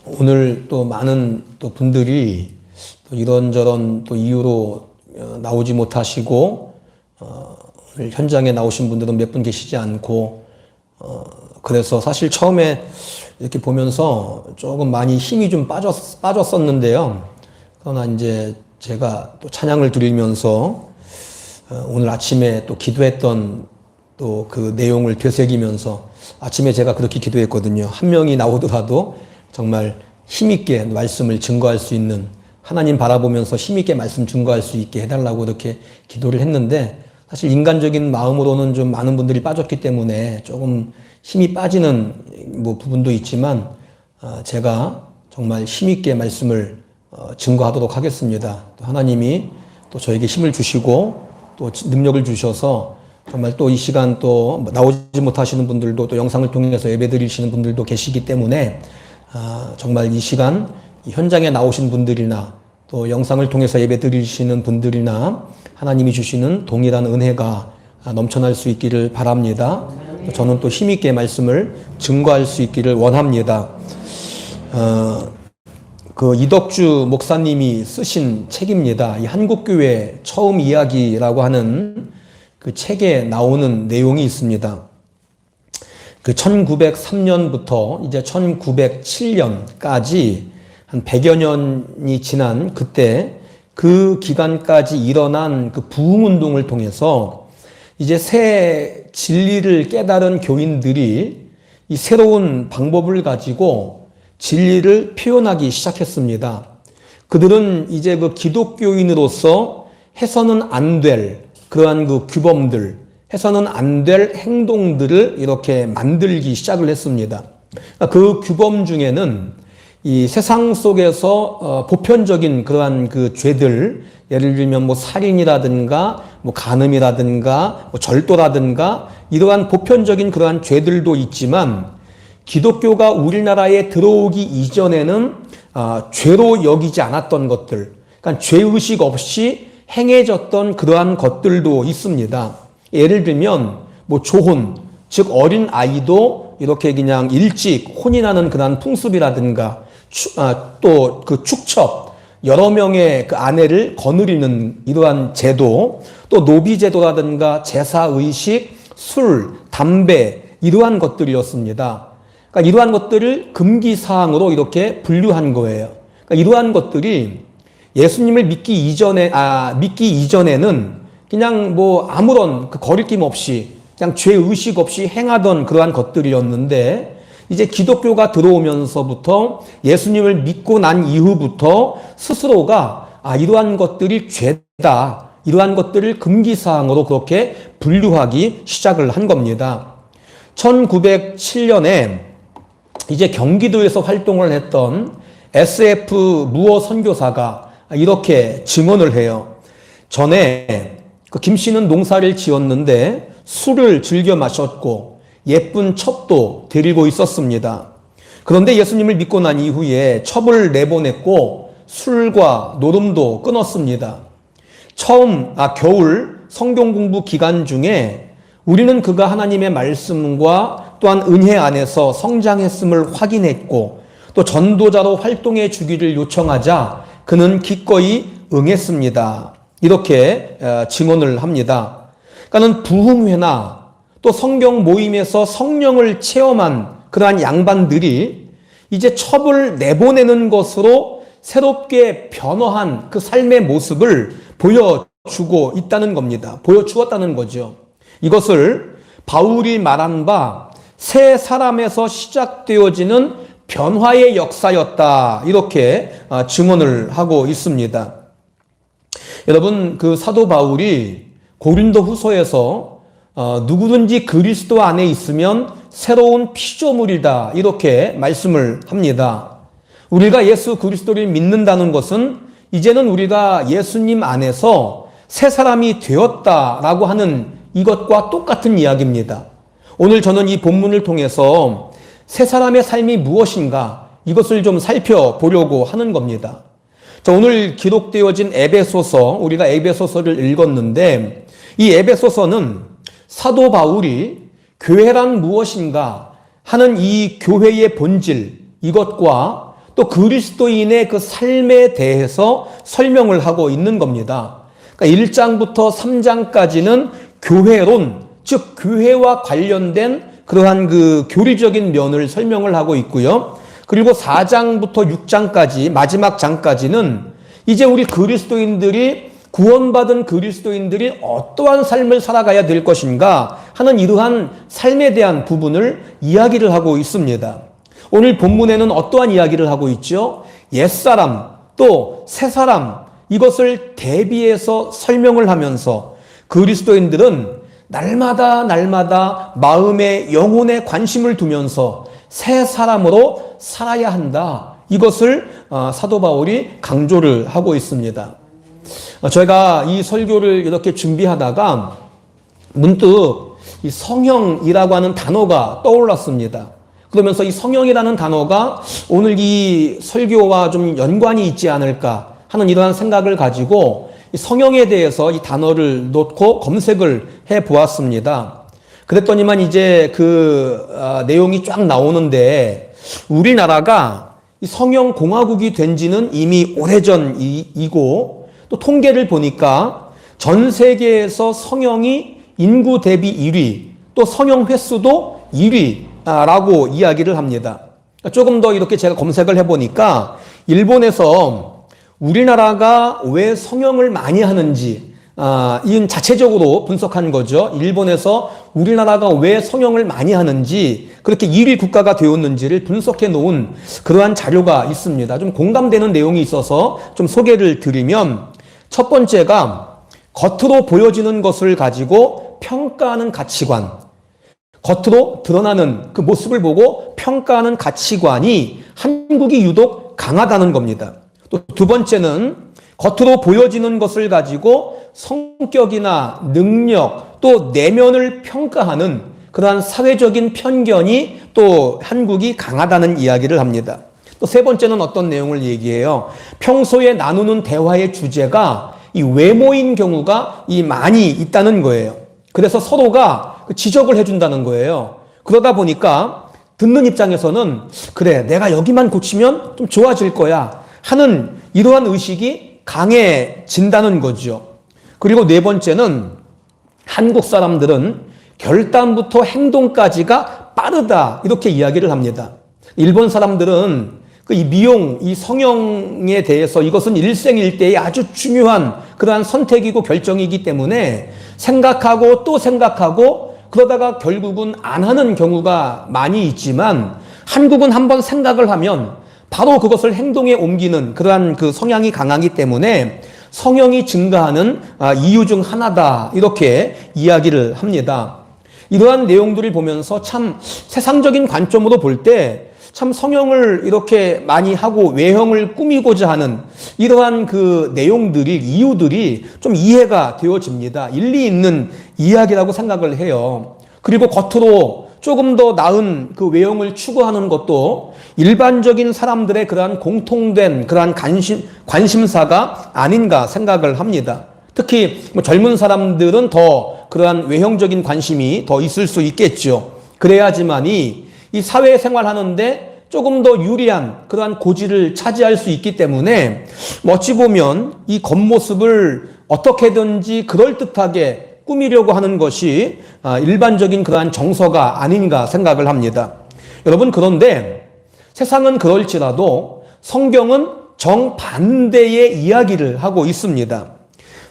오늘 또 많은 또 분들이 또 이런저런 또 이유로 나오지 못하시고, 오늘 현장에 나오신 분들은 몇 분 계시지 않고, 그래서 사실 처음에 이렇게 보면서 조금 많이 힘이 좀 빠졌었는데요. 그러나 이제 제가 또 찬양을 드리면서 오늘 아침에 또 기도했던 또 그 내용을 되새기면서 아침에 제가 그렇게 기도했거든요. 한 명이 나오더라도 정말 힘있게 말씀을 증거할 수 있는, 하나님 바라보면서 힘있게 말씀 증거할 수 있게 해달라고 이렇게 기도를 했는데, 사실 인간적인 마음으로는 좀 많은 분들이 빠졌기 때문에 조금 힘이 빠지는 부분도 있지만, 제가 정말 힘있게 말씀을 증거하도록 하겠습니다. 또 하나님이 또 저에게 힘을 주시고 또 능력을 주셔서 정말 또 이 시간 또 나오지 못하시는 분들도 또 영상을 통해서 예배 드리시는 분들도 계시기 때문에 정말 이 시간 현장에 나오신 분들이나 또 영상을 통해서 예배 드리시는 분들이나 하나님이 주시는 동일한 은혜가 넘쳐날 수 있기를 바랍니다. 저는 또 힘있게 말씀을 증거할 수 있기를 원합니다. 그 이덕주 목사님이 쓰신 책입니다. 이 한국교회 처음 이야기라고 하는 그 책에 나오는 내용이 있습니다. 그 1903년부터 이제 1907년까지 한 100여 년이 지난 그때 그 기간까지 일어난 그 부흥운동을 통해서 이제 새 진리를 깨달은 교인들이 이 새로운 방법을 가지고 진리를 표현하기 시작했습니다. 그들은 이제 그 기독교인으로서 해서는 안 될 그러한 그 규범들, 해서는 안 될 행동들을 이렇게 만들기 시작을 했습니다. 그 규범 중에는 이 세상 속에서 보편적인 그러한 그 죄들, 예를 들면 뭐 살인이라든가 뭐 간음이라든가 뭐 절도라든가 이러한 보편적인 그러한 죄들도 있지만, 기독교가 우리나라에 들어오기 이전에는 죄로 여기지 않았던 것들, 그러니까 죄의식 없이 행해졌던 그러한 것들도 있습니다. 예를 들면 뭐 조혼, 즉 어린 아이도 이렇게 그냥 일찍 혼인하는 그러한 풍습이라든가, 또 그 축첩, 여러 명의 그 아내를 거느리는 이러한 제도, 또 노비제도라든가 제사의식, 술, 담배 이러한 것들이었습니다. 그러니까 이러한 것들을 금기사항으로 이렇게 분류한 거예요. 그러니까 이러한 것들이 예수님을 믿기 이전에는 그냥 뭐 아무런 그 거리낌 없이 그냥 죄의식 없이 행하던 그러한 것들이었는데, 이제 기독교가 들어오면서부터 예수님을 믿고 난 이후부터 스스로가 이러한 것들이 죄다, 이러한 것들을 금기사항으로 그렇게 분류하기 시작을 한 겁니다. 1907년에 이제 경기도에서 활동을 했던 SF 무어 선교사가 이렇게 증언을 해요. 전에 그 김 씨는 농사를 지었는데 술을 즐겨 마셨고 예쁜 첩도 데리고 있었습니다. 그런데 예수님을 믿고 난 이후에 첩을 내보냈고 술과 노름도 끊었습니다. 겨울 성경 공부 기간 중에 우리는 그가 하나님의 말씀과 또한 은혜 안에서 성장했음을 확인했고, 또 전도자로 활동해 주기를 요청하자 그는 기꺼이 응했습니다. 이렇게 증언을 합니다. 그러니까는 부흥회나 또 성경 모임에서 성령을 체험한 그러한 양반들이 이제 첩을 내보내는 것으로 새롭게 변화한 그 삶의 모습을 보여주고 있다는 겁니다. 보여주었다는 거죠. 이것을 바울이 말한 바 새 사람에서 시작되어지는 변화의 역사였다, 이렇게 증언을 하고 있습니다. 여러분, 그 사도 바울이 고린도 후서에서 누구든지 그리스도 안에 있으면 새로운 피조물이다, 이렇게 말씀을 합니다. 우리가 예수 그리스도를 믿는다는 것은 이제는 우리가 예수님 안에서 새 사람이 되었다라고 하는 이것과 똑같은 이야기입니다. 오늘 저는 이 본문을 통해서 새 사람의 삶이 무엇인가, 이것을 좀 살펴보려고 하는 겁니다. 자, 오늘 기록되어진 에베소서, 우리가 에베소서를 읽었는데, 이 에베소서는 사도 바울이 교회란 무엇인가 하는 이 교회의 본질, 이것과 또 그리스도인의 그 삶에 대해서 설명을 하고 있는 겁니다. 그러니까 1장부터 3장까지는 교회론, 즉 교회와 관련된 그러한 그 교리적인 면을 설명을 하고 있고요. 그리고 4장부터 6장까지 마지막 장까지는 이제 우리 그리스도인들이 구원받은 그리스도인들이 어떠한 삶을 살아가야 될 것인가 하는 이러한 삶에 대한 부분을 이야기를 하고 있습니다. 오늘 본문에는 어떠한 이야기를 하고 있죠? 옛사람 또 새사람 이것을 대비해서 설명을 하면서 그리스도인들은 날마다 마음에 영혼에 관심을 두면서 새 사람으로 살아야 한다. 이것을 사도 바울이 강조를 하고 있습니다. 제가 이 설교를 이렇게 준비하다가 문득 이 성형이라고 하는 단어가 떠올랐습니다. 그러면서 이 성형이라는 단어가 오늘 이 설교와 좀 연관이 있지 않을까 하는 이러한 생각을 가지고 이 성형에 대해서 이 단어를 놓고 검색을 해 보았습니다. 그랬더니만 이제 그 내용이 쫙 나오는데 우리나라가 이 성형 공화국이 된 지는 이미 오래전이고 또 통계를 보니까 전 세계에서 성형이 인구 대비 1위, 또 성형 횟수도 1위라고 이야기를 합니다. 조금 더 이렇게 제가 검색을 해보니까 일본에서 우리나라가 왜 성형을 많이 하는지 이건 자체적으로 분석한 거죠. 일본에서 우리나라가 왜 성형을 많이 하는지 그렇게 1위 국가가 되었는지를 분석해 놓은 그러한 자료가 있습니다. 좀 공감되는 내용이 있어서 좀 소개를 드리면 첫 번째가 겉으로 보여지는 것을 가지고 평가하는 가치관, 겉으로 드러나는 그 모습을 보고 평가하는 가치관이 한국이 유독 강하다는 겁니다. 또 두 번째는 겉으로 보여지는 것을 가지고 성격이나 능력 또 내면을 평가하는 그러한 사회적인 편견이 또 한국이 강하다는 이야기를 합니다. 또 세 번째는 어떤 내용을 얘기해요? 평소에 나누는 대화의 주제가 이 외모인 경우가 많이 있다는 거예요. 그래서 서로가 지적을 해준다는 거예요. 그러다 보니까 듣는 입장에서는 그래, 내가 여기만 고치면 좀 좋아질 거야 하는 이러한 의식이 강해진다는 거죠. 그리고 네 번째는 한국 사람들은 결단부터 행동까지가 빠르다 이렇게 이야기를 합니다. 일본 사람들은 이 미용, 이 성형에 대해서 이것은 일생일대의 아주 중요한 그러한 선택이고 결정이기 때문에 생각하고 또 생각하고 그러다가 결국은 안 하는 경우가 많이 있지만 한국은 한번 생각을 하면 바로 그것을 행동에 옮기는 그러한 그 성향이 강하기 때문에 성형이 증가하는 이유 중 하나다 이렇게 이야기를 합니다. 이러한 내용들을 보면서 참 세상적인 관점으로 볼 때 참 성형을 이렇게 많이 하고 외형을 꾸미고자 하는 이러한 그 내용들이 이유들이 좀 이해가 되어집니다. 일리 있는 이야기라고 생각을 해요. 그리고 겉으로 조금 더 나은 그 외형을 추구하는 것도 일반적인 사람들의 그러한 공통된 그러한 관심사가 아닌가 생각을 합니다. 특히 젊은 사람들은 더 그러한 외형적인 관심이 더 있을 수 있겠죠. 그래야지만이 이 사회생활 하는데 조금 더 유리한 그러한 고지를 차지할 수 있기 때문에 어찌 보면 이 겉모습을 어떻게든지 그럴듯하게 꾸미려고 하는 것이 일반적인 그러한 정서가 아닌가 생각을 합니다. 여러분, 그런데 세상은 그럴지라도 성경은 정반대의 이야기를 하고 있습니다.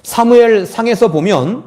사무엘 상에서 보면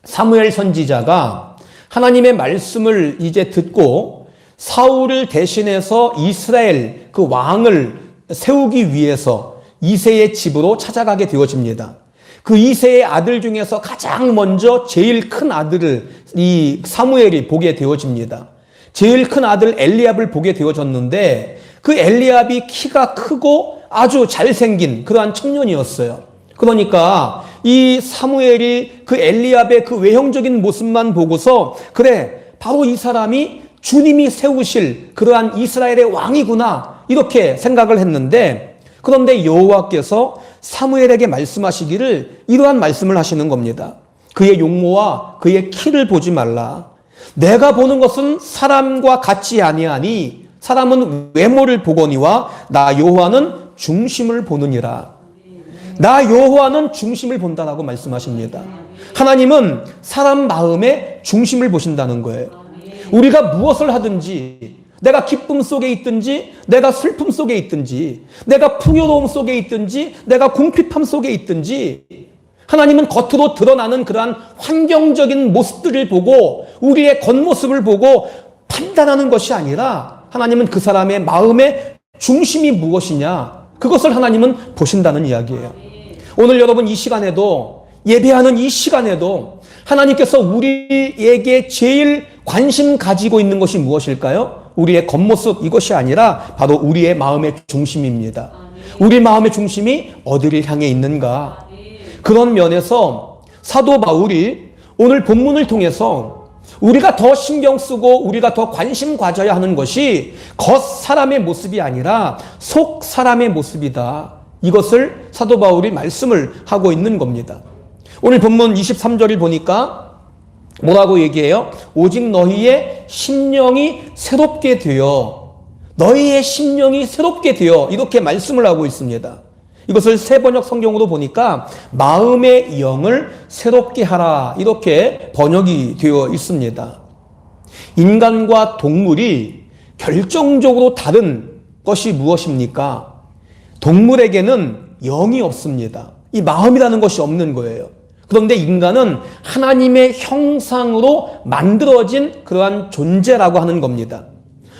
사무엘 선지자가 하나님의 말씀을 이제 듣고 사울을 대신해서 이스라엘 그 왕을 세우기 위해서 이새의 집으로 찾아가게 되어집니다. 그 이새의 아들 중에서 가장 먼저 제일 큰 아들을 이 사무엘이 보게 되어집니다. 제일 큰 아들 엘리압을 보게 되어졌는데 그 엘리압이 키가 크고 아주 잘생긴 그러한 청년이었어요. 그러니까 이 사무엘이 그 엘리압의 그 외형적인 모습만 보고서 그래, 바로 이 사람이 주님이 세우실 그러한 이스라엘의 왕이구나 이렇게 생각을 했는데, 그런데 여호와께서 사무엘에게 말씀하시기를 이러한 말씀을 하시는 겁니다. 그의 용모와 그의 키를 보지 말라. 내가 보는 것은 사람과 같지 아니하니 사람은 외모를 보거니와 나 여호와는 중심을 보느니라. 나 여호와는 중심을 본다라고 말씀하십니다. 하나님은 사람 마음의 중심을 보신다는 거예요. 우리가 무엇을 하든지, 내가 기쁨 속에 있든지, 내가 슬픔 속에 있든지, 내가 풍요로움 속에 있든지, 내가 궁핍함 속에 있든지, 하나님은 겉으로 드러나는 그러한 환경적인 모습들을 보고 우리의 겉모습을 보고 판단하는 것이 아니라 하나님은 그 사람의 마음의 중심이 무엇이냐, 그것을 하나님은 보신다는 이야기예요. 오늘 여러분 이 시간에도, 예배하는 이 시간에도 하나님께서 우리에게 제일 관심 가지고 있는 것이 무엇일까요? 우리의 겉모습, 이것이 아니라 바로 우리의 마음의 중심입니다. 우리 마음의 중심이 어디를 향해 있는가? 그런 면에서 사도 바울이 오늘 본문을 통해서 우리가 더 신경 쓰고 우리가 더 관심 가져야 하는 것이 겉 사람의 모습이 아니라 속 사람의 모습이다. 이것을 사도 바울이 말씀을 하고 있는 겁니다. 오늘 본문 23절을 보니까 뭐라고 얘기해요? 오직 너희의 심령이 새롭게 되어, 너희의 심령이 새롭게 되어, 이렇게 말씀을 하고 있습니다. 이것을 새 번역 성경으로 보니까 마음의 영을 새롭게 하라, 이렇게 번역이 되어 있습니다. 인간과 동물이 결정적으로 다른 것이 무엇입니까? 동물에게는 영이 없습니다. 이 마음이라는 것이 없는 거예요. 그런데 인간은 하나님의 형상으로 만들어진 그러한 존재라고 하는 겁니다.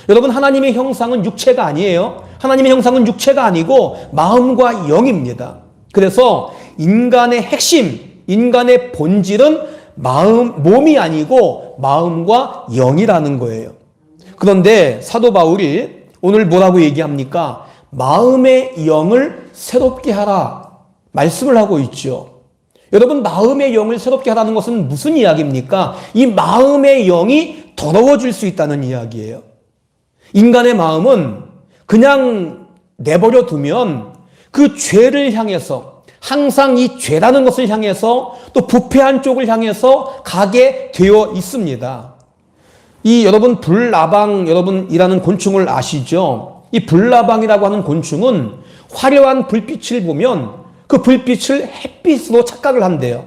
여러분, 하나님의 형상은 육체가 아니에요. 하나님의 형상은 육체가 아니고 마음과 영입니다. 그래서 인간의 핵심, 인간의 본질은 몸이 아니고 마음과 영이라는 거예요. 그런데 사도 바울이 오늘 뭐라고 얘기합니까? 마음의 영을 새롭게 하라 말씀을 하고 있죠. 여러분, 마음의 영을 새롭게 하라는 것은 무슨 이야기입니까? 이 마음의 영이 더러워질 수 있다는 이야기예요. 인간의 마음은 그냥 내버려 두면 그 죄를 향해서, 항상 이 죄라는 것을 향해서, 또 부패한 쪽을 향해서 가게 되어 있습니다. 여러분, 불나방, 여러분이라는 곤충을 아시죠? 이 불나방이라고 하는 곤충은 화려한 불빛을 보면 그 불빛을 햇빛으로 착각을 한대요.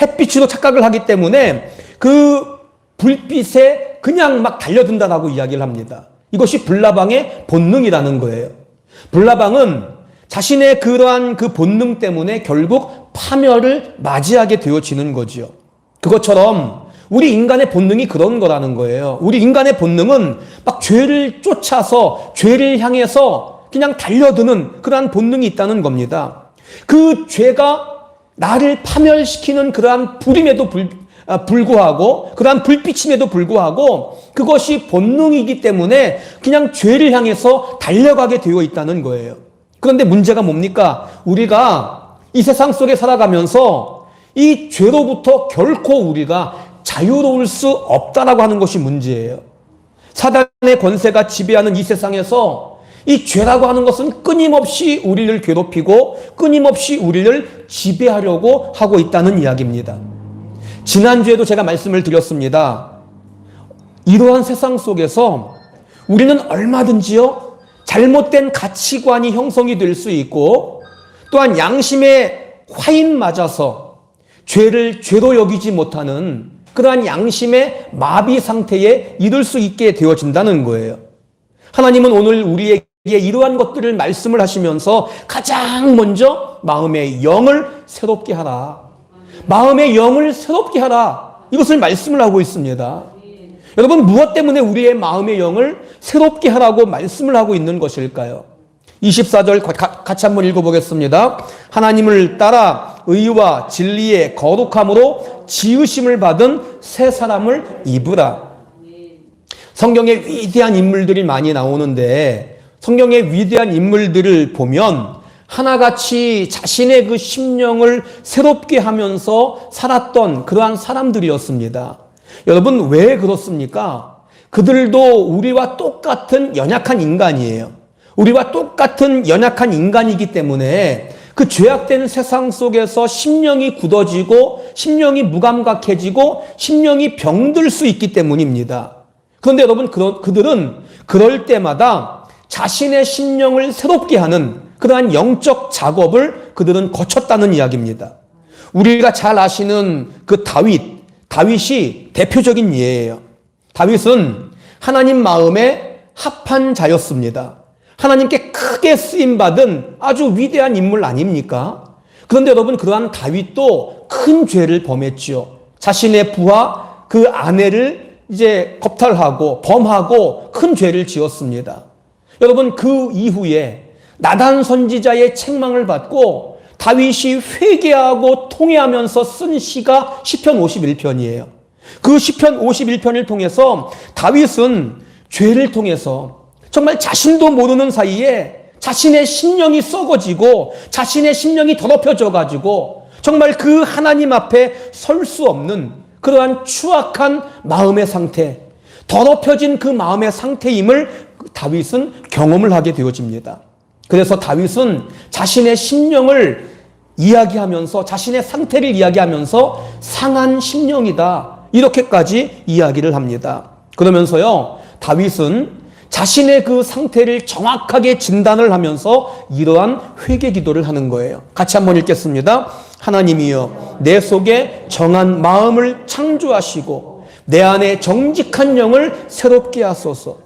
햇빛으로 착각을 하기 때문에 그 불빛에 그냥 막 달려든다라고 이야기를 합니다. 이것이 불나방의 본능이라는 거예요. 불나방은 자신의 그러한 그 본능 때문에 결국 파멸을 맞이하게 되어지는 거지요. 그것처럼 우리 인간의 본능이 그런 거라는 거예요. 우리 인간의 본능은 막 죄를 쫓아서, 죄를 향해서 그냥 달려드는 그러한 본능이 있다는 겁니다. 그 죄가 나를 파멸시키는 그러한 불임에도 불구하고, 그러한 불빛임에도 불구하고 그것이 본능이기 때문에 그냥 죄를 향해서 달려가게 되어 있다는 거예요. 그런데 문제가 뭡니까? 우리가 이 세상 속에 살아가면서 이 죄로부터 결코 우리가 자유로울 수 없다라고 하는 것이 문제예요. 사단의 권세가 지배하는 이 세상에서 이 죄라고 하는 것은 끊임없이 우리를 괴롭히고 끊임없이 우리를 지배하려고 하고 있다는 이야기입니다. 지난주에도 제가 말씀을 드렸습니다. 이러한 세상 속에서 우리는 얼마든지요, 잘못된 가치관이 형성이 될 수 있고, 또한 양심의 화인 맞아서 죄를 죄로 여기지 못하는 그러한 양심의 마비 상태에 이를 수 있게 되어진다는 거예요. 하나님은 오늘 우리에게 이러한 것들을 말씀을 하시면서 가장 먼저 마음의 영을 새롭게 하라, 마음의 영을 새롭게 하라, 이것을 말씀을 하고 있습니다. 여러분, 무엇 때문에 우리의 마음의 영을 새롭게 하라고 말씀을 하고 있는 것일까요? 24절 같이 한번 읽어보겠습니다. 하나님을 따라 의와 진리의 거룩함으로 지으심을 받은 새 사람을 입으라. 성경에 위대한 인물들이 많이 나오는데, 성경의 위대한 인물들을 보면 하나같이 자신의 그 심령을 새롭게 하면서 살았던 그러한 사람들이었습니다. 여러분, 왜 그렇습니까? 그들도 우리와 똑같은 연약한 인간이에요. 우리와 똑같은 연약한 인간이기 때문에 그 죄악된 세상 속에서 심령이 굳어지고 심령이 무감각해지고 심령이 병들 수 있기 때문입니다. 그런데 여러분, 그들은 그럴 때마다 자신의 심령을 새롭게 하는 그러한 영적 작업을 그들은 거쳤다는 이야기입니다. 우리가 잘 아시는 그 다윗이 대표적인 예예요. 다윗은 하나님 마음에 합한 자였습니다. 하나님께 크게 쓰임받은 아주 위대한 인물 아닙니까? 그런데 여러분, 그러한 다윗도 큰 죄를 범했죠. 자신의 부하 그 아내를 이제 겁탈하고 범하고 큰 죄를 지었습니다. 여러분, 그 이후에 나단 선지자의 책망을 받고 다윗이 회개하고 통회하면서 쓴 시가 시편 51편이에요. 그 시편 51편을 통해서 다윗은 죄를 통해서 정말 자신도 모르는 사이에 자신의 심령이 썩어지고 자신의 심령이 더럽혀져 가지고 정말 그 하나님 앞에 설 수 없는 그러한 추악한 마음의 상태, 더럽혀진 그 마음의 상태임을 다윗은 경험을 하게 되어집니다. 그래서 다윗은 자신의 심령을 이야기하면서 자신의 상태를 이야기하면서 상한 심령이다, 이렇게까지 이야기를 합니다. 그러면서요, 다윗은 자신의 그 상태를 정확하게 진단을 하면서 이러한 회개 기도를 하는 거예요. 같이 한번 읽겠습니다. 하나님이여, 내 속에 정한 마음을 창조하시고 내 안에 정직한 영을 새롭게 하소서.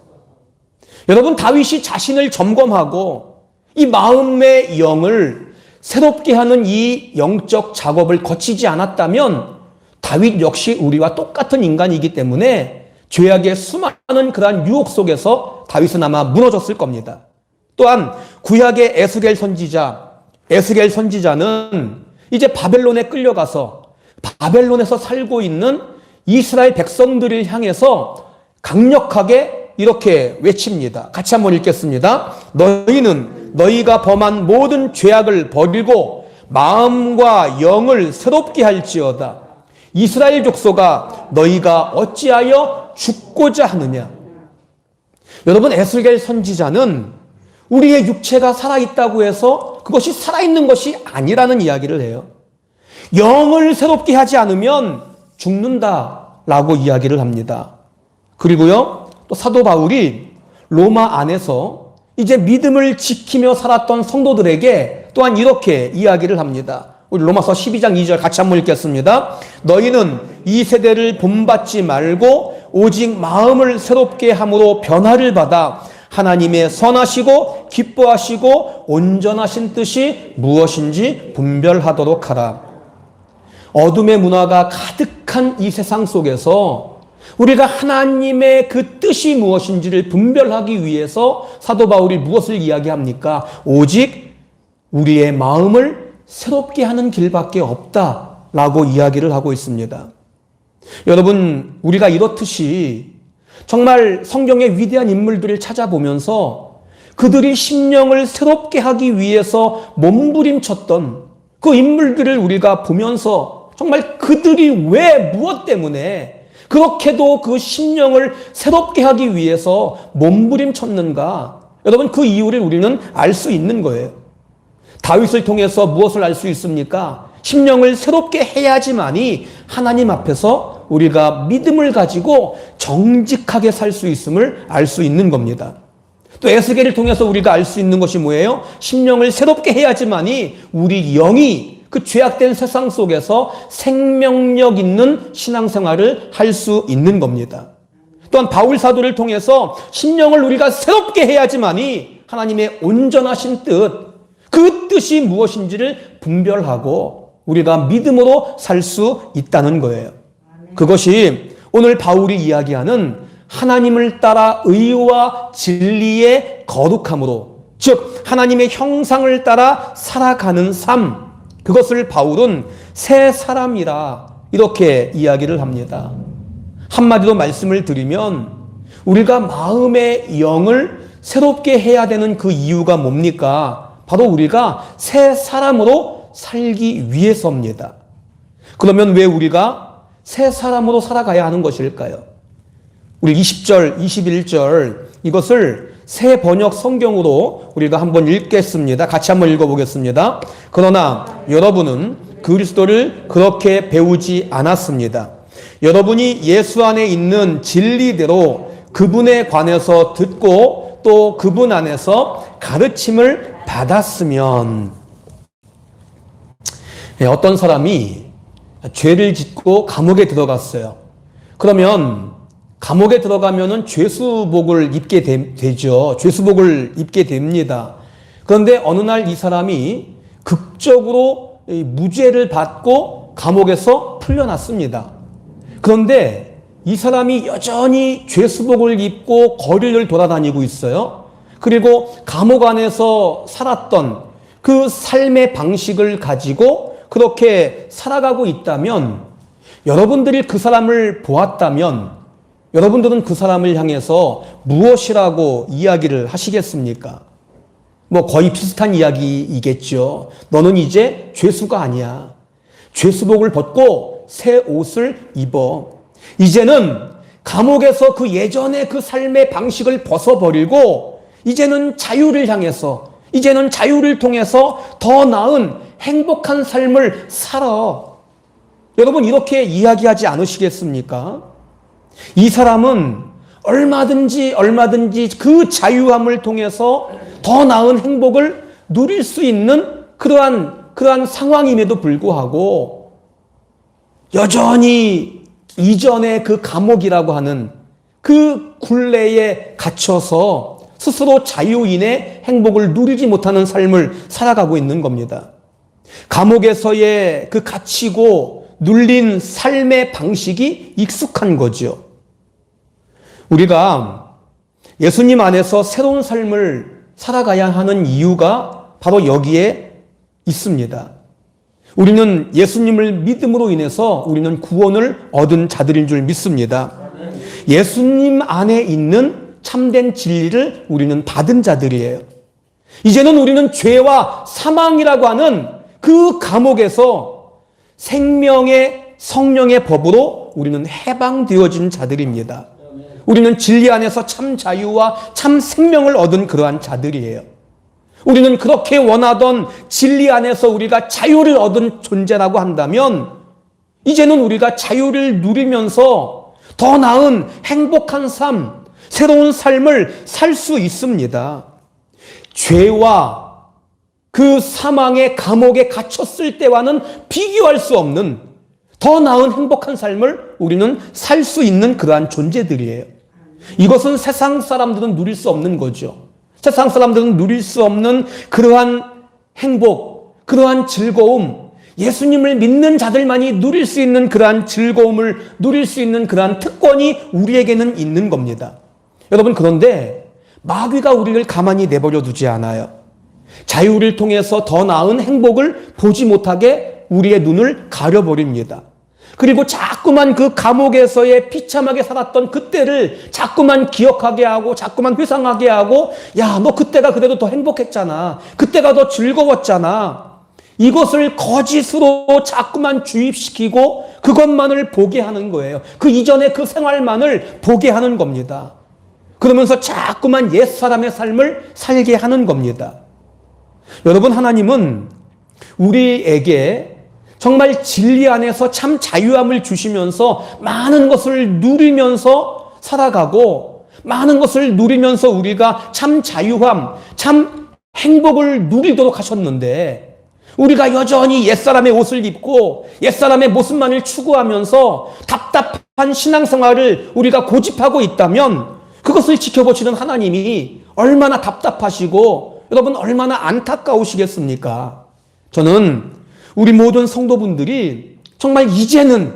여러분, 다윗이 자신을 점검하고 이 마음의 영을 새롭게 하는 이 영적 작업을 거치지 않았다면 다윗 역시 우리와 똑같은 인간이기 때문에 죄악의 수많은 그러한 유혹 속에서 다윗은 아마 무너졌을 겁니다. 또한 구약의 에스겔 선지자는 이제 바벨론에 끌려가서 바벨론에서 살고 있는 이스라엘 백성들을 향해서 강력하게 이렇게 외칩니다. 같이 한번 읽겠습니다. 너희는 너희가 범한 모든 죄악을 버리고 마음과 영을 새롭게 할지어다. 이스라엘 족속아, 너희가 어찌하여 죽고자 하느냐. 여러분, 에스겔 선지자는 우리의 육체가 살아있다고 해서 그것이 살아있는 것이 아니라는 이야기를 해요. 영을 새롭게 하지 않으면 죽는다라고 이야기를 합니다. 그리고요, 또 사도 바울이 로마 안에서 이제 믿음을 지키며 살았던 성도들에게 또한 이렇게 이야기를 합니다. 우리 로마서 12장 2절 같이 한번 읽겠습니다. 너희는 이 세대를 본받지 말고 오직 마음을 새롭게 함으로 변화를 받아 하나님의 선하시고 기뻐하시고 온전하신 뜻이 무엇인지 분별하도록 하라. 어둠의 문화가 가득한 이 세상 속에서 우리가 하나님의 그 뜻이 무엇인지를 분별하기 위해서 사도 바울이 무엇을 이야기합니까? 오직 우리의 마음을 새롭게 하는 길밖에 없다라고 이야기를 하고 있습니다. 여러분, 우리가 이렇듯이 정말 성경의 위대한 인물들을 찾아보면서 그들이 심령을 새롭게 하기 위해서 몸부림쳤던 그 인물들을 우리가 보면서 정말 그들이 왜 무엇 때문에 그렇게도 그 심령을 새롭게 하기 위해서 몸부림쳤는가? 여러분, 그 이유를 우리는 알 수 있는 거예요. 다윗을 통해서 무엇을 알 수 있습니까? 심령을 새롭게 해야지만이 하나님 앞에서 우리가 믿음을 가지고 정직하게 살 수 있음을 알 수 있는 겁니다. 또 에스겔을 통해서 우리가 알 수 있는 것이 뭐예요? 심령을 새롭게 해야지만이 우리 영이 그 죄악된 세상 속에서 생명력 있는 신앙생활을 할 수 있는 겁니다. 또한 바울 사도를 통해서 심령을 우리가 새롭게 해야지만이 하나님의 온전하신 뜻, 그 뜻이 무엇인지를 분별하고 우리가 믿음으로 살 수 있다는 거예요. 그것이 오늘 바울이 이야기하는 하나님을 따라 의와 진리의 거룩함으로, 즉 하나님의 형상을 따라 살아가는 삶, 그것을 바울은 새 사람이라 이렇게 이야기를 합니다. 한마디로 말씀을 드리면 우리가 마음의 영을 새롭게 해야 되는 그 이유가 뭡니까? 바로 우리가 새 사람으로 살기 위해서입니다. 그러면 왜 우리가 새 사람으로 살아가야 하는 것일까요? 우리 20절, 21절 이것을 새 번역 성경으로 우리가 한번 읽겠습니다. 같이 한번 읽어보겠습니다. 그러나 여러분은 그리스도를 그렇게 배우지 않았습니다. 여러분이 예수 안에 있는 진리대로 그분에 관해서 듣고 또 그분 안에서 가르침을 받았으면, 어떤 사람이 죄를 짓고 감옥에 들어갔어요. 그러면 감옥에 들어가면은 죄수복을 입게 되죠. 죄수복을 입게 됩니다. 그런데 어느 날 이 사람이 극적으로 무죄를 받고 감옥에서 풀려났습니다. 그런데 이 사람이 여전히 죄수복을 입고 거리를 돌아다니고 있어요. 그리고 감옥 안에서 살았던 그 삶의 방식을 가지고 그렇게 살아가고 있다면, 여러분들이 그 사람을 보았다면 여러분들은 그 사람을 향해서 무엇이라고 이야기를 하시겠습니까? 뭐 거의 비슷한 이야기이겠죠. 너는 이제 죄수가 아니야. 죄수복을 벗고 새 옷을 입어. 이제는 감옥에서 그 예전의 그 삶의 방식을 벗어버리고 이제는 자유를 향해서, 이제는 자유를 통해서 더 나은 행복한 삶을 살아. 여러분, 이렇게 이야기하지 않으시겠습니까? 이 사람은 얼마든지 그 자유함을 통해서 더 나은 행복을 누릴 수 있는 그러한 상황임에도 불구하고 여전히 이전의 그 감옥이라고 하는 그 굴레에 갇혀서 스스로 자유인의 행복을 누리지 못하는 삶을 살아가고 있는 겁니다. 감옥에서의 그 갇히고 눌린 삶의 방식이 익숙한 거죠. 우리가 예수님 안에서 새로운 삶을 살아가야 하는 이유가 바로 여기에 있습니다. 우리는 예수님을 믿음으로 인해서 우리는 구원을 얻은 자들인 줄 믿습니다. 예수님 안에 있는 참된 진리를 우리는 받은 자들이에요. 이제는 우리는 죄와 사망이라고 하는 그 감옥에서 생명의 성령의 법으로 우리는 해방되어진 자들입니다. 우리는 진리 안에서 참 자유와 참 생명을 얻은 그러한 자들이에요. 우리는 그렇게 원하던 진리 안에서 우리가 자유를 얻은 존재라고 한다면 이제는 우리가 자유를 누리면서 더 나은 행복한 삶, 새로운 삶을 살 수 있습니다. 죄와 그 사망의 감옥에 갇혔을 때와는 비교할 수 없는 더 나은 행복한 삶을 우리는 살 수 있는 그러한 존재들이에요. 이것은 세상 사람들은 누릴 수 없는 거죠. 세상 사람들은 누릴 수 없는 그러한 행복, 그러한 즐거움, 예수님을 믿는 자들만이 누릴 수 있는 그러한 즐거움을 누릴 수 있는 그러한 특권이 우리에게는 있는 겁니다. 여러분, 그런데 마귀가 우리를 가만히 내버려 두지 않아요. 자유를 통해서 더 나은 행복을 보지 못하게 우리의 눈을 가려버립니다. 그리고 자꾸만 그 감옥에서의 비참하게 살았던 그때를 자꾸만 기억하게 하고 자꾸만 회상하게 하고, 야, 너 그때가 그래도 더 행복했잖아. 그때가 더 즐거웠잖아. 이것을 거짓으로 자꾸만 주입시키고 그것만을 보게 하는 거예요. 그 이전의 그 생활만을 보게 하는 겁니다. 그러면서 자꾸만 옛사람의 삶을 살게 하는 겁니다. 여러분, 하나님은 우리에게 정말 진리 안에서 참 자유함을 주시면서 많은 것을 누리면서 살아가고, 많은 것을 누리면서 우리가 참 자유함, 참 행복을 누리도록 하셨는데, 우리가 여전히 옛사람의 옷을 입고 옛사람의 모습만을 추구하면서 답답한 신앙생활을 우리가 고집하고 있다면 그것을 지켜보시는 하나님이 얼마나 답답하시고 여러분 얼마나 안타까우시겠습니까? 저는 우리 모든 성도분들이 정말 이제는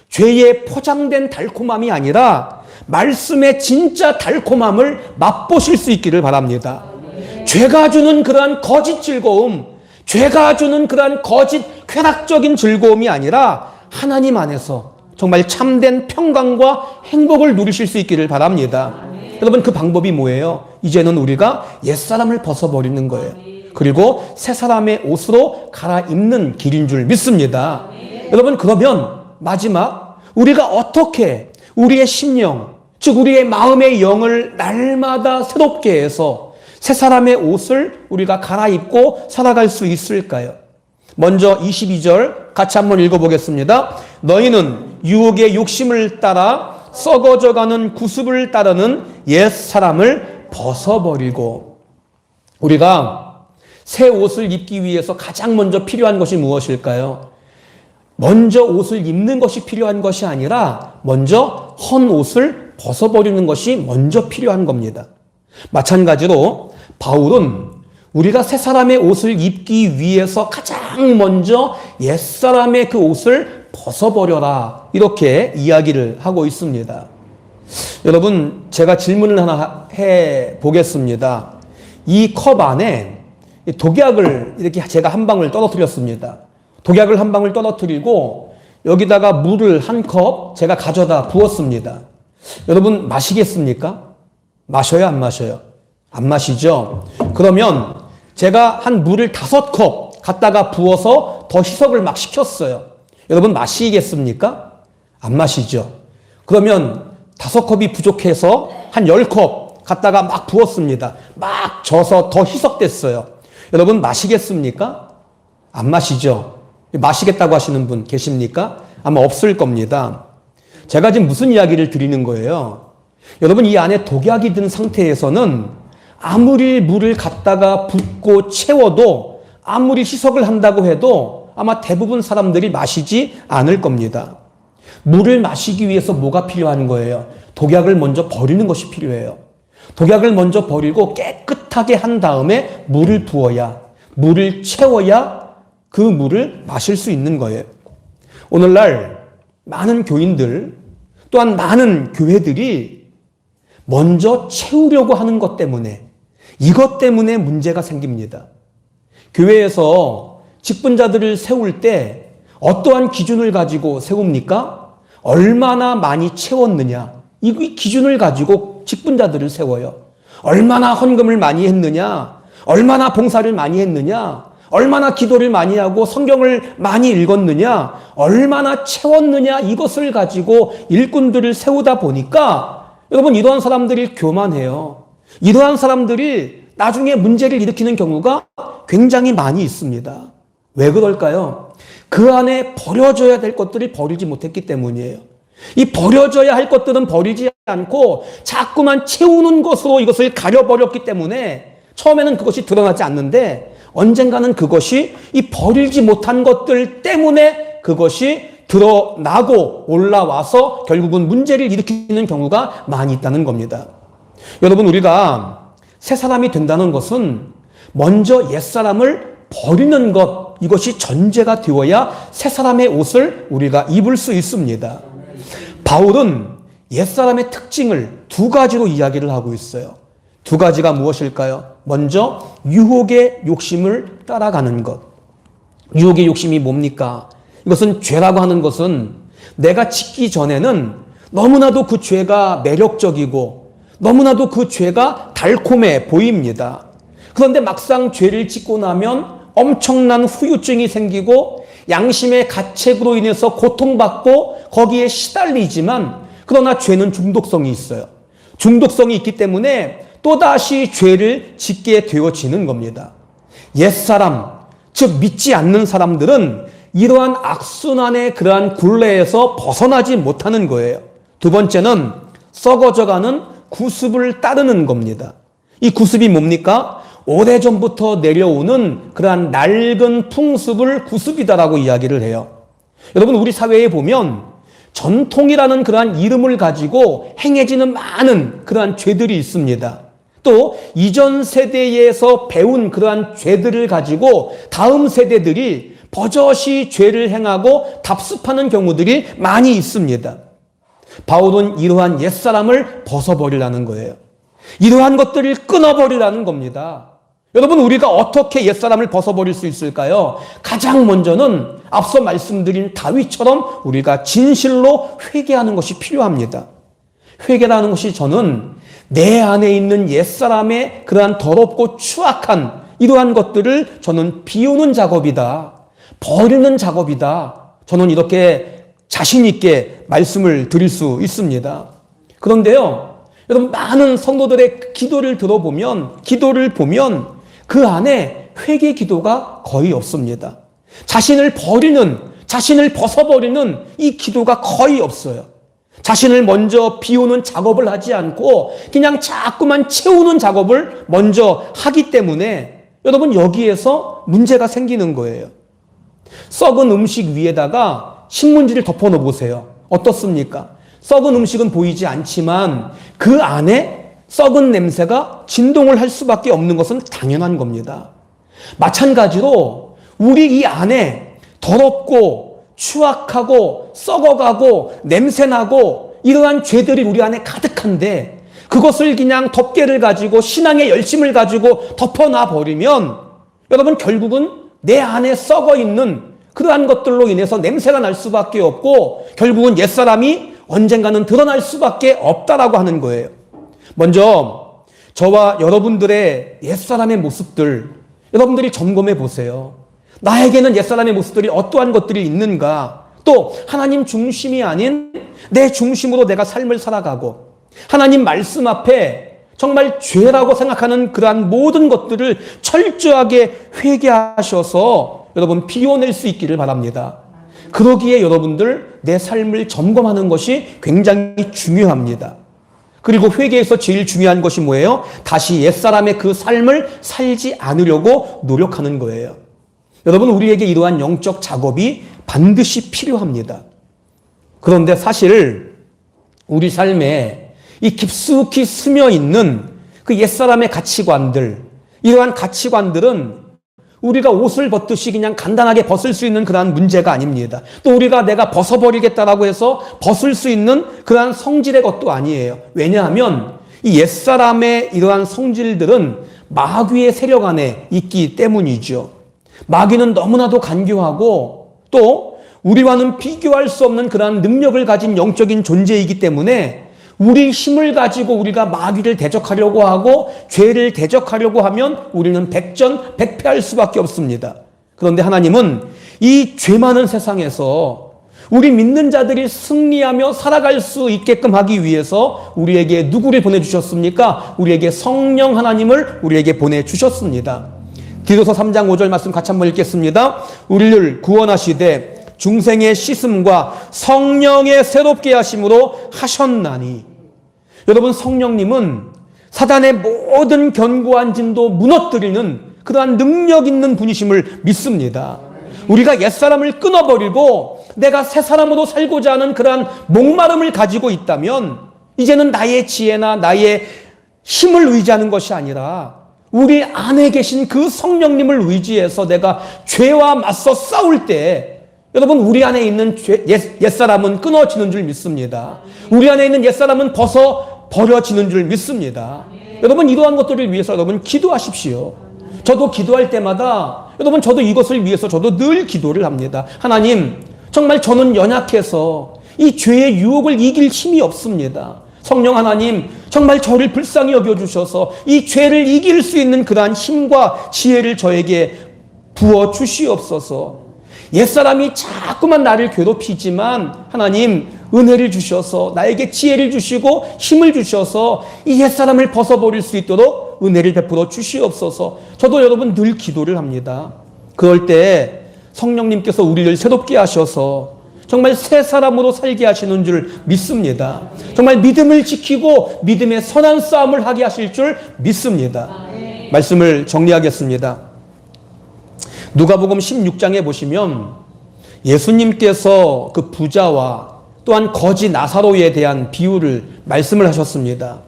죄에 포장된 달콤함이 아니라 말씀의 진짜 달콤함을 맛보실 수 있기를 바랍니다. 죄가 주는 그러한 거짓 즐거움, 죄가 주는 그러한 거짓 쾌락적인 즐거움이 아니라 하나님 안에서 정말 참된 평강과 행복을 누리실 수 있기를 바랍니다. 여러분, 그 방법이 뭐예요? 이제는 우리가 옛사람을 벗어버리는 거예요. 그리고 새 사람의 옷으로 갈아입는 길인 줄 믿습니다. 여러분, 그러면 마지막 우리가 어떻게 우리의 심령, 즉 우리의 마음의 영을 날마다 새롭게 해서 새 사람의 옷을 우리가 갈아입고 살아갈 수 있을까요? 먼저 22절 같이 한번 읽어보겠습니다. 너희는 유혹의 욕심을 따라 썩어져가는 구습을 따르는 옛 사람을 벗어버리고. 우리가 새 옷을 입기 위해서 가장 먼저 필요한 것이 무엇일까요? 먼저 옷을 입는 것이 필요한 것이 아니라 먼저 헌 옷을 벗어버리는 것이 먼저 필요한 겁니다. 마찬가지로 바울은 우리가 새 사람의 옷을 입기 위해서 가장 먼저 옛사람의 그 옷을 벗어버려라, 이렇게 이야기를 하고 있습니다. 여러분, 제가 질문을 하나 해보겠습니다. 이 컵 안에 독약을 이렇게 제가 한 방울 떨어뜨렸습니다. 독약을 한 방울 떨어뜨리고 여기다가 물을 한 컵 제가 가져다 부었습니다. 여러분, 마시겠습니까? 마셔요, 안 마셔요? 안 마시죠? 그러면 제가 한 물을 5컵 갖다가 부어서 더 희석을 막 시켰어요. 여러분, 마시겠습니까? 안 마시죠? 그러면 5컵이 부족해서 한 10컵 갖다가 막 부었습니다. 막 져서 더 희석됐어요. 여러분, 마시겠습니까? 안 마시죠? 마시겠다고 하시는 분 계십니까? 아마 없을 겁니다. 제가 지금 무슨 이야기를 드리는 거예요? 여러분, 이 안에 독약이 든 상태에서는 아무리 물을 갖다가 붓고 채워도, 아무리 희석을 한다고 해도 아마 대부분 사람들이 마시지 않을 겁니다. 물을 마시기 위해서 뭐가 필요한 거예요? 독약을 먼저 버리는 것이 필요해요. 독약을 먼저 버리고 깨끗하게 한 다음에 물을 부어야, 물을 채워야 그 물을 마실 수 있는 거예요. 오늘날 많은 교인들, 또한 많은 교회들이 먼저 채우려고 하는 것 때문에, 이것 때문에 문제가 생깁니다. 교회에서 직분자들을 세울 때 어떠한 기준을 가지고 세웁니까? 얼마나 많이 채웠느냐, 이 기준을 가지고 직분자들을 세워요. 얼마나 헌금을 많이 했느냐, 얼마나 봉사를 많이 했느냐, 얼마나 기도를 많이 하고 성경을 많이 읽었느냐, 얼마나 채웠느냐, 이것을 가지고 일꾼들을 세우다 보니까 여러분, 이러한 사람들이 교만해요. 이러한 사람들이 나중에 문제를 일으키는 경우가 굉장히 많이 있습니다. 왜 그럴까요? 그 안에 버려져야 될 것들을 버리지 못했기 때문이에요. 이 버려져야 할 것들은 버리지 않고 자꾸만 채우는 것으로 이것을 가려버렸기 때문에 처음에는 그것이 드러나지 않는데 언젠가는 그것이 이 버리지 못한 것들 때문에 그것이 드러나고 올라와서 결국은 문제를 일으키는 경우가 많이 있다는 겁니다. 여러분, 우리가 새 사람이 된다는 것은 먼저 옛사람을 버리는 것, 이것이 전제가 되어야 새 사람의 옷을 우리가 입을 수 있습니다. 바울은 옛사람의 특징을 2가지로 이야기를 하고 있어요. 2가지가 무엇일까요? 먼저 유혹의 욕심을 따라가는 것. 유혹의 욕심이 뭡니까? 이것은 죄라고 하는 것은 내가 짓기 전에는 너무나도 그 죄가 매력적이고 너무나도 그 죄가 달콤해 보입니다. 그런데 막상 죄를 짓고 나면 엄청난 후유증이 생기고 양심의 가책으로 인해서 고통받고 거기에 시달리지만, 그러나 죄는 중독성이 있어요. 중독성이 있기 때문에 또다시 죄를 짓게 되어지는 겁니다. 옛사람, 즉 믿지 않는 사람들은 이러한 악순환의 그러한 굴레에서 벗어나지 못하는 거예요. 2번째는 썩어져가는 구습을 따르는 겁니다. 이 구습이 뭡니까? 오래전부터 내려오는 그러한 낡은 풍습을 구습이다라고 이야기를 해요. 여러분, 우리 사회에 보면 전통이라는 그러한 이름을 가지고 행해지는 많은 그러한 죄들이 있습니다. 또 이전 세대에서 배운 그러한 죄들을 가지고 다음 세대들이 버젓이 죄를 행하고 답습하는 경우들이 많이 있습니다. 바울은 이러한 옛사람을 벗어버리라는 거예요. 이러한 것들을 끊어버리라는 겁니다. 여러분, 우리가 어떻게 옛사람을 벗어버릴 수 있을까요? 가장 먼저는 앞서 말씀드린 다윗처럼 우리가 진실로 회개하는 것이 필요합니다. 회개라는 것이 저는 내 안에 있는 옛사람의 그러한 더럽고 추악한 이러한 것들을 저는 비우는 작업이다, 버리는 작업이다, 저는 이렇게 자신 있게 말씀을 드릴 수 있습니다. 그런데요, 여러분, 많은 성도들의 기도를 보면 그 안에 회개 기도가 거의 없습니다. 자신을 벗어버리는 이 기도가 거의 없어요. 자신을 먼저 비우는 작업을 하지 않고 그냥 자꾸만 채우는 작업을 먼저 하기 때문에 여러분 여기에서 문제가 생기는 거예요. 썩은 음식 위에다가 신문지를 덮어 놓으세요. 어떻습니까? 썩은 음식은 보이지 않지만 그 안에 썩은 냄새가 진동을 할 수밖에 없는 것은 당연한 겁니다. 마찬가지로 우리 이 안에 더럽고 추악하고 썩어가고 냄새나고 이러한 죄들이 우리 안에 가득한데 그것을 그냥 덮개를 가지고 신앙의 열심을 가지고 덮어놔 버리면 여러분 결국은 내 안에 썩어 있는 그러한 것들로 인해서 냄새가 날 수밖에 없고 결국은 옛사람이 언젠가는 드러날 수밖에 없다라고 하는 거예요. 먼저 저와 여러분들의 옛사람의 모습들 여러분들이 점검해 보세요. 나에게는 옛사람의 모습들이 어떠한 것들이 있는가? 또 하나님 중심이 아닌 내 중심으로 내가 삶을 살아가고 하나님 말씀 앞에 정말 죄라고 생각하는 그러한 모든 것들을 철저하게 회개하셔서 여러분 비워낼 수 있기를 바랍니다. 그러기에 여러분들 내 삶을 점검하는 것이 굉장히 중요합니다. 그리고 회개에서 제일 중요한 것이 뭐예요? 다시 옛사람의 그 삶을 살지 않으려고 노력하는 거예요. 여러분 우리에게 이러한 영적 작업이 반드시 필요합니다. 그런데 사실 우리 삶에 이 깊숙이 스며 있는 그 옛사람의 가치관들 이러한 가치관들은 우리가 옷을 벗듯이 그냥 간단하게 벗을 수 있는 그러한 문제가 아닙니다. 또 우리가 내가 벗어버리겠다라고 해서 벗을 수 있는 그러한 성질의 것도 아니에요. 왜냐하면 이 옛사람의 이러한 성질들은 마귀의 세력 안에 있기 때문이죠. 마귀는 너무나도 간교하고 또 우리와는 비교할 수 없는 그러한 능력을 가진 영적인 존재이기 때문에 우리 힘을 가지고 우리가 마귀를 대적하려고 하고 죄를 대적하려고 하면 우리는 백전백패할 수밖에 없습니다. 그런데 하나님은 이 죄 많은 세상에서 우리 믿는 자들이 승리하며 살아갈 수 있게끔 하기 위해서 우리에게 누구를 보내주셨습니까? 우리에게 성령 하나님을 우리에게 보내주셨습니다. 디도서 3장 5절 말씀 같이 한번 읽겠습니다. 우리를 구원하시되 중생의 씻음과 성령의 새롭게 하심으로 하셨나니. 여러분 성령님은 사단의 모든 견고한 진도 무너뜨리는 그러한 능력 있는 분이심을 믿습니다. 우리가 옛사람을 끊어버리고 내가 새 사람으로 살고자 하는 그러한 목마름을 가지고 있다면 이제는 나의 지혜나 나의 힘을 의지하는 것이 아니라 우리 안에 계신 그 성령님을 의지해서 내가 죄와 맞서 싸울 때 여러분 우리 안에 있는 옛사람은 끊어지는 줄 믿습니다. 우리 안에 있는 옛사람은 버려지는 줄 믿습니다. 여러분 이러한 것들을 위해서 여러분 기도하십시오. 저도 기도할 때마다 여러분 저도 이것을 위해서 저도 늘 기도를 합니다. 하나님 정말 저는 연약해서 이 죄의 유혹을 이길 힘이 없습니다. 성령 하나님 정말 저를 불쌍히 여겨주셔서 이 죄를 이길 수 있는 그러한 힘과 지혜를 저에게 부어주시옵소서. 옛사람이 자꾸만 나를 괴롭히지만 하나님 은혜를 주셔서 나에게 지혜를 주시고 힘을 주셔서 이 옛사람을 벗어버릴 수 있도록 은혜를 베풀어 주시옵소서. 저도 여러분 늘 기도를 합니다. 그럴 때 성령님께서 우리를 새롭게 하셔서 정말 새 사람으로 살게 하시는 줄 믿습니다. 정말 믿음을 지키고 믿음의 선한 싸움을 하게 하실 줄 믿습니다. 말씀을 정리하겠습니다. 누가복음 16장에 보시면 예수님께서 그 부자와 또한 거지 나사로에 대한 비유를 말씀을 하셨습니다.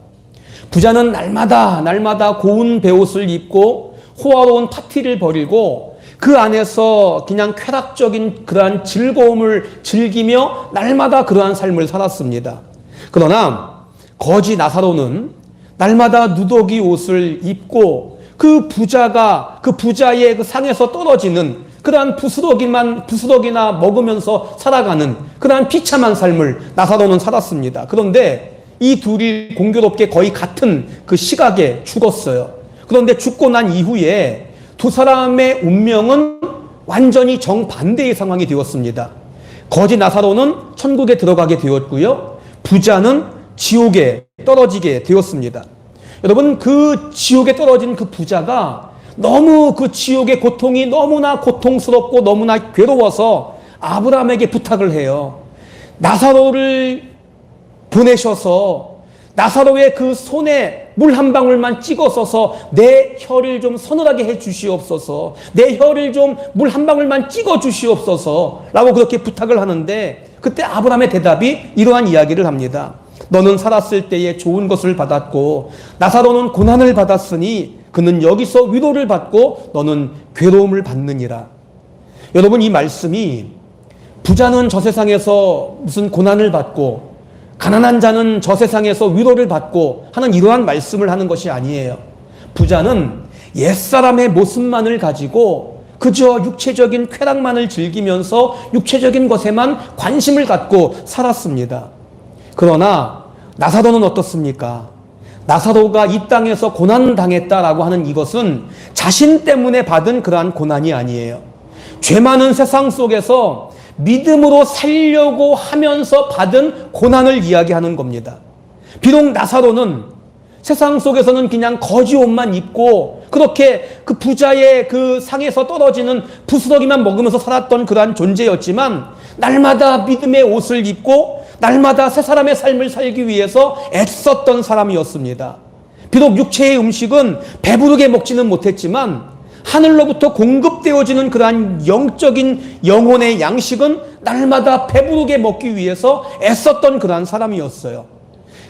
부자는 날마다 고운 베옷을 입고 호화로운 파티를 벌이고 그 안에서 그냥 쾌락적인 그러한 즐거움을 즐기며 날마다 그러한 삶을 살았습니다. 그러나 거지 나사로는 날마다 누더기 옷을 입고 그 부자의 그 상에서 떨어지는 그러한 부스러기나 먹으면서 살아가는 그러한 비참한 삶을 나사로는 살았습니다. 그런데 이 둘이 공교롭게 거의 같은 그 시각에 죽었어요. 그런데 죽고 난 이후에 두 사람의 운명은 완전히 정반대의 상황이 되었습니다. 거지 나사로는 천국에 들어가게 되었고요. 부자는 지옥에 떨어지게 되었습니다. 여러분 그 지옥에 떨어진 그 부자가 너무 그 지옥의 고통이 너무나 고통스럽고 너무나 괴로워서 아브라함에게 부탁을 해요. 나사로를 보내셔서 나사로의 그 손에 물 한 방울만 찍어서서 내 혀를 좀 서늘하게 해 주시옵소서, 내 혀를 좀 물 한 방울만 찍어 주시옵소서 라고 그렇게 부탁을 하는데, 그때 아브라함의 대답이 이러한 이야기를 합니다. 너는 살았을 때에 좋은 것을 받았고 나사로는 고난을 받았으니 그는 여기서 위로를 받고 너는 괴로움을 받느니라. 여러분, 이 말씀이 부자는 저 세상에서 무슨 고난을 받고 가난한 자는 저 세상에서 위로를 받고 하는 이러한 말씀을 하는 것이 아니에요. 부자는 옛사람의 모습만을 가지고 그저 육체적인 쾌락만을 즐기면서 육체적인 것에만 관심을 갖고 살았습니다. 그러나 나사로는 어떻습니까? 나사로가 이 땅에서 고난당했다라고 하는 이것은 자신 때문에 받은 그러한 고난이 아니에요. 죄 많은 세상 속에서 믿음으로 살려고 하면서 받은 고난을 이야기하는 겁니다. 비록 나사로는 세상 속에서는 그냥 거지 옷만 입고 그렇게 그 부자의 그 상에서 떨어지는 부스러기만 먹으면서 살았던 그러한 존재였지만, 날마다 믿음의 옷을 입고 날마다 새 사람의 삶을 살기 위해서 애썼던 사람이었습니다. 비록 육체의 음식은 배부르게 먹지는 못했지만 하늘로부터 공급되어지는 그러한 영적인 영혼의 양식은 날마다 배부르게 먹기 위해서 애썼던 그러한 사람이었어요.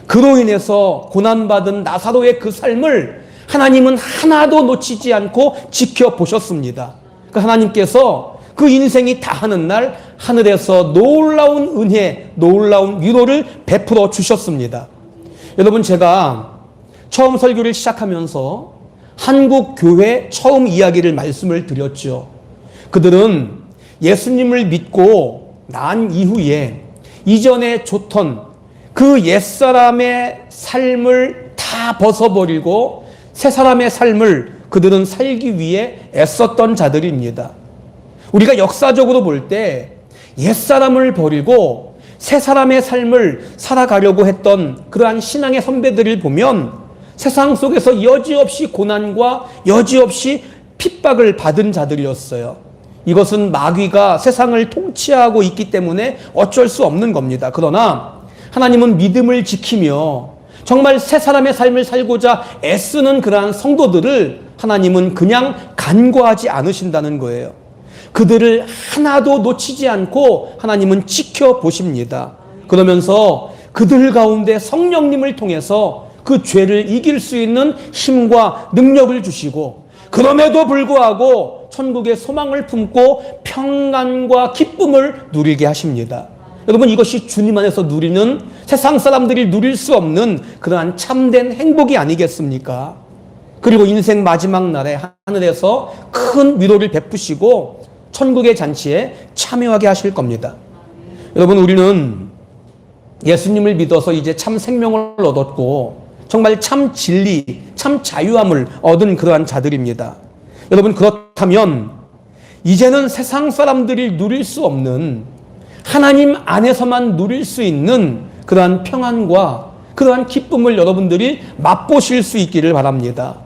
그로 인해서 고난받은 나사로의 그 삶을 하나님은 하나도 놓치지 않고 지켜보셨습니다. 그 하나님께서 그 인생이 다하는 날 하늘에서 놀라운 은혜, 놀라운 위로를 베풀어 주셨습니다. 여러분, 제가 처음 설교를 시작하면서 한국 교회 처음 이야기를 말씀을 드렸죠. 그들은 예수님을 믿고 난 이후에 이전에 좋던 그 옛사람의 삶을 다 벗어버리고 새 사람의 삶을 그들은 살기 위해 애썼던 자들입니다. 우리가 역사적으로 볼 때 옛사람을 버리고 새 사람의 삶을 살아가려고 했던 그러한 신앙의 선배들을 보면 세상 속에서 여지없이 고난과 여지없이 핍박을 받은 자들이었어요. 이것은 마귀가 세상을 통치하고 있기 때문에 어쩔 수 없는 겁니다. 그러나 하나님은 믿음을 지키며 정말 새 사람의 삶을 살고자 애쓰는 그러한 성도들을 하나님은 그냥 간과하지 않으신다는 거예요. 그들을 하나도 놓치지 않고 하나님은 지켜보십니다. 그러면서 그들 가운데 성령님을 통해서 그 죄를 이길 수 있는 힘과 능력을 주시고, 그럼에도 불구하고 천국의 소망을 품고 평안과 기쁨을 누리게 하십니다. 여러분, 이것이 주님 안에서 누리는, 세상 사람들이 누릴 수 없는 그러한 참된 행복이 아니겠습니까? 그리고 인생 마지막 날에 하늘에서 큰 위로를 베푸시고 천국의 잔치에 참여하게 하실 겁니다. 여러분, 우리는 예수님을 믿어서 이제 참 생명을 얻었고 정말 참 진리, 참 자유함을 얻은 그러한 자들입니다. 여러분, 그렇다면 이제는 세상 사람들이 누릴 수 없는, 하나님 안에서만 누릴 수 있는 그러한 평안과 그러한 기쁨을 여러분들이 맛보실 수 있기를 바랍니다.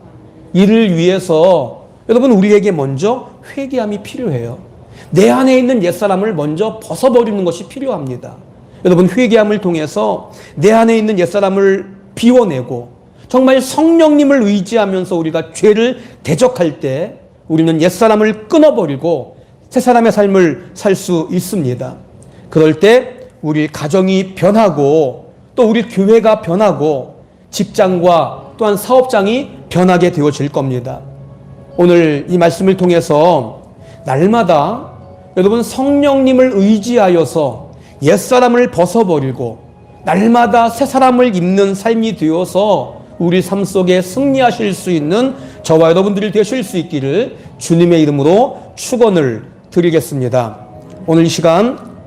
이를 위해서 여러분, 우리에게 먼저 회개함이 필요해요. 내 안에 있는 옛사람을 먼저 벗어버리는 것이 필요합니다. 여러분, 회개함을 통해서 내 안에 있는 옛사람을 비워내고 정말 성령님을 의지하면서 우리가 죄를 대적할 때 우리는 옛사람을 끊어버리고 새사람의 삶을 살 수 있습니다. 그럴 때 우리 가정이 변하고 또 우리 교회가 변하고 직장과 또한 사업장이 변하게 되어질 겁니다. 오늘 이 말씀을 통해서 날마다 여러분 성령님을 의지하여서 옛사람을 벗어버리고 날마다 새사람을 입는 삶이 되어서 우리 삶 속에 승리하실 수 있는 저와 여러분들이 되실 수 있기를 주님의 이름으로 축원을 드리겠습니다. 오늘 이 시간